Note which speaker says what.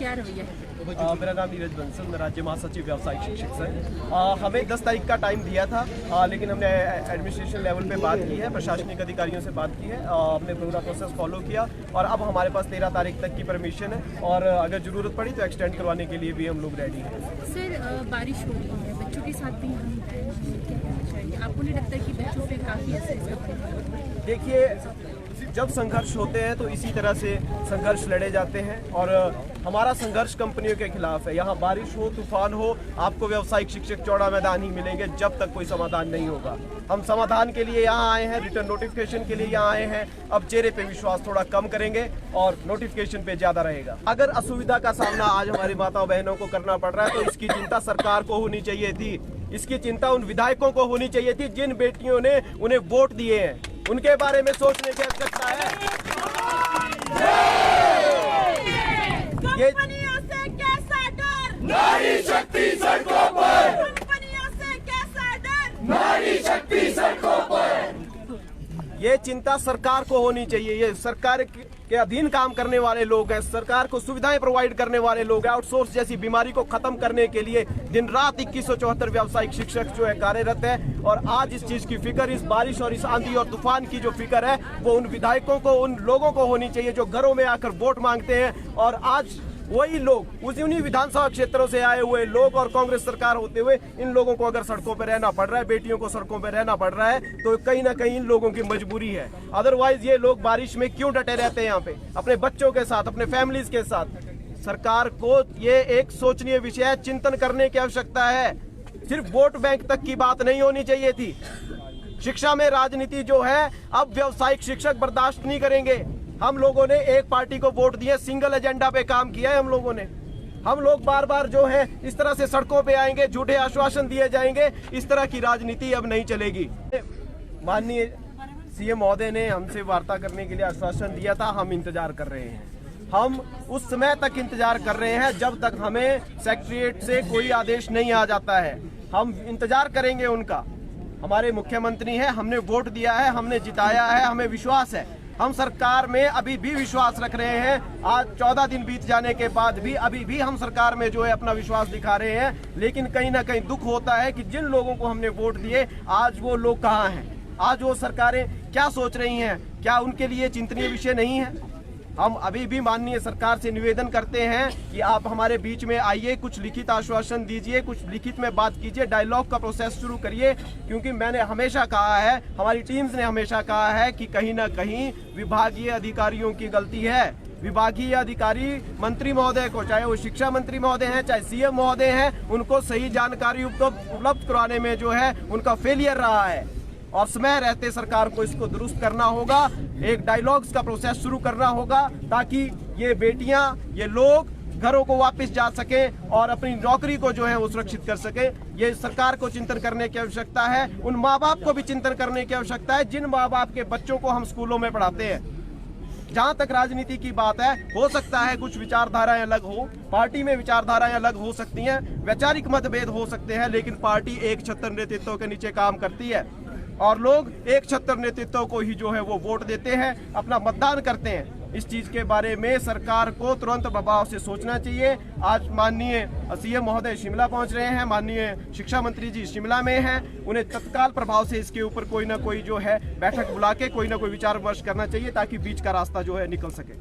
Speaker 1: क्या रवैया है?
Speaker 2: मेरा नाम नीरज बंसल, मैं राज्य महासचिव व्यावसायिक शिक्षक से। हमें 10 तारीख का टाइम दिया था, लेकिन हमने एडमिनिस्ट्रेशन लेवल पे बात की है, प्रशासनिक अधिकारियों से बात की है, हमने पूरा प्रोसेस फॉलो किया और अब हमारे पास 13 तारीख तक की परमिशन है और अगर ज़रूरत पड़ी तो एक्सटेंड करवाने के लिए भी हम लोग रेडी हैं।
Speaker 1: सर, बारिश हो रही है, बच्चों के साथ भी हम क्या कहना चाहिए? आपको नहीं लगता कि बच्चों पे काफ़ी असर इसका पड़ेगा?
Speaker 2: देखिए, जब संघर्ष होते हैं तो इसी तरह से संघर्ष लड़े जाते हैं और हमारा संघर्ष कंपनियों के खिलाफ है। यहाँ बारिश हो, तूफान हो, आपको व्यावसायिक शिक्षक चौड़ा मैदान ही मिलेंगे जब तक कोई समाधान नहीं होगा। हम समाधान के लिए यहाँ आए हैं, रिटर्न नोटिफिकेशन के लिए यहाँ आए हैं। अब चेहरे पे विश्वास थोड़ा कम करेंगे और नोटिफिकेशन पे ज्यादा रहेगा। अगर असुविधा का सामना आज हमारी माताओं बहनों को करना पड़ रहा है तो इसकी चिंता सरकार को होनी चाहिए थी। इसकी चिंता उन विधायकों को होनी चाहिए थी जिन बेटियों ने उन्हें वोट दिए हैं, उनके बारे में सोचने की आवश्यकता है।
Speaker 3: कंपनियों से कैसा डर,
Speaker 4: नारी शक्ति सड़कों पर,
Speaker 3: कंपनियों से कैसा डर,
Speaker 4: नारी शक्ति सड़कों पर।
Speaker 2: ये चिंता सरकार को होनी चाहिए। ये सरकार के अधीन काम करने वाले लोग हैं, सरकार को सुविधाएं प्रोवाइड करने वाले लोग हैं। आउटसोर्स जैसी बीमारी को खत्म करने के लिए दिन रात 2174 व्यावसायिक शिक्षक जो है कार्यरत है और आज इस चीज की फिक्र, इस बारिश और इस आंधी और तूफान की जो फिक्र है वो उन विधायकों को, उन लोगों को होनी चाहिए जो घरों में आकर वोट मांगते हैं। और आज वही लोग, उन्हीं विधानसभा क्षेत्रों से आए हुए लोग और कांग्रेस सरकार होते हुए इन लोगों को अगर सड़कों पर रहना पड़ रहा है, बेटियों को सड़कों पर रहना पड़ रहा है, तो कहीं ना कहीं इन लोगों की मजबूरी है। अदरवाइज ये लोग बारिश में क्यों डटे रहते हैं यहाँ पे अपने बच्चों के साथ, अपने फैमिलीज के साथ? सरकार को ये एक सोचनीय विषय है, चिंतन करने की आवश्यकता है। सिर्फ वोट बैंक तक की बात नहीं होनी चाहिए थी। शिक्षा में राजनीति जो है अब व्यावसायिक शिक्षक बर्दाश्त नहीं करेंगे। हम लोगों ने एक पार्टी को वोट दिए, सिंगल एजेंडा पे काम किया है हम लोगों ने। हम लोग बार बार जो है इस तरह से सड़कों पे आएंगे, झूठे आश्वासन दिए जाएंगे, इस तरह की राजनीति अब नहीं चलेगी। माननीय सीएम महोदय ने हमसे वार्ता करने के लिए आश्वासन दिया था, हम इंतजार कर रहे हैं। हम उस समय तक इंतजार कर रहे हैं जब तक हमें सेक्रेटरीट से कोई आदेश नहीं आ जाता है। हम इंतजार करेंगे उनका। हमारे मुख्यमंत्री हैं, हमने वोट दिया है, हमने जिताया है, हमें विश्वास है। हम सरकार में अभी भी विश्वास रख रहे हैं। आज 14 दिन बीत जाने के बाद भी अभी भी हम सरकार में जो है अपना विश्वास दिखा रहे हैं। लेकिन कहीं ना कहीं दुख होता है कि जिन लोगों को हमने वोट दिए आज वो लोग कहाँ हैं? आज वो सरकारें क्या सोच रही हैं? क्या उनके लिए चिंतनीय विषय नहीं है? हम अभी भी माननीय सरकार से निवेदन करते हैं कि आप हमारे बीच में आइए, कुछ लिखित आश्वासन दीजिए, कुछ लिखित में बात कीजिए, डायलॉग का प्रोसेस शुरू करिए। क्योंकि मैंने हमेशा कहा है, हमारी टीम्स ने हमेशा कहा है कि कहीं ना कहीं विभागीय अधिकारियों की गलती है। विभागीय अधिकारी मंत्री महोदय को, चाहे वो शिक्षा मंत्री महोदय हैं, चाहे सीएम महोदय हैं, उनको सही जानकारी उपलब्ध कराने में जो है उनका फेलियर रहा है और समय रहते सरकार को इसको दुरुस्त करना होगा। एक डायलॉग्स का प्रोसेस शुरू करना होगा ताकि ये बेटियां, ये लोग घरों को वापस जा सकें और अपनी नौकरी को जो है वो सुरक्षित कर सके। ये सरकार को चिंतन करने की आवश्यकता है। उन माँ बाप को भी चिंतन करने की आवश्यकता है जिन माँ बाप के बच्चों को हम स्कूलों में पढ़ाते हैं। जहां तक राजनीति की बात है, हो सकता है कुछ विचारधाराएं अलग हो, पार्टी में विचारधाराएं अलग हो सकती हैं, वैचारिक मतभेद हो सकते हैं, लेकिन पार्टी एक छत्र नेतृत्व के नीचे काम करती है और लोग एक छत्र नेतृत्व को ही जो है वो वोट देते हैं, अपना मतदान करते हैं। इस चीज के बारे में सरकार को तुरंत प्रभाव से सोचना चाहिए। आज माननीय सीएम महोदय शिमला पहुंच रहे हैं, माननीय शिक्षा मंत्री जी शिमला में हैं, उन्हें तत्काल प्रभाव से इसके ऊपर कोई ना कोई जो है बैठक बुला के कोई ना कोई विचार विमर्श करना चाहिए ताकि बीच का रास्ता जो है निकल सके।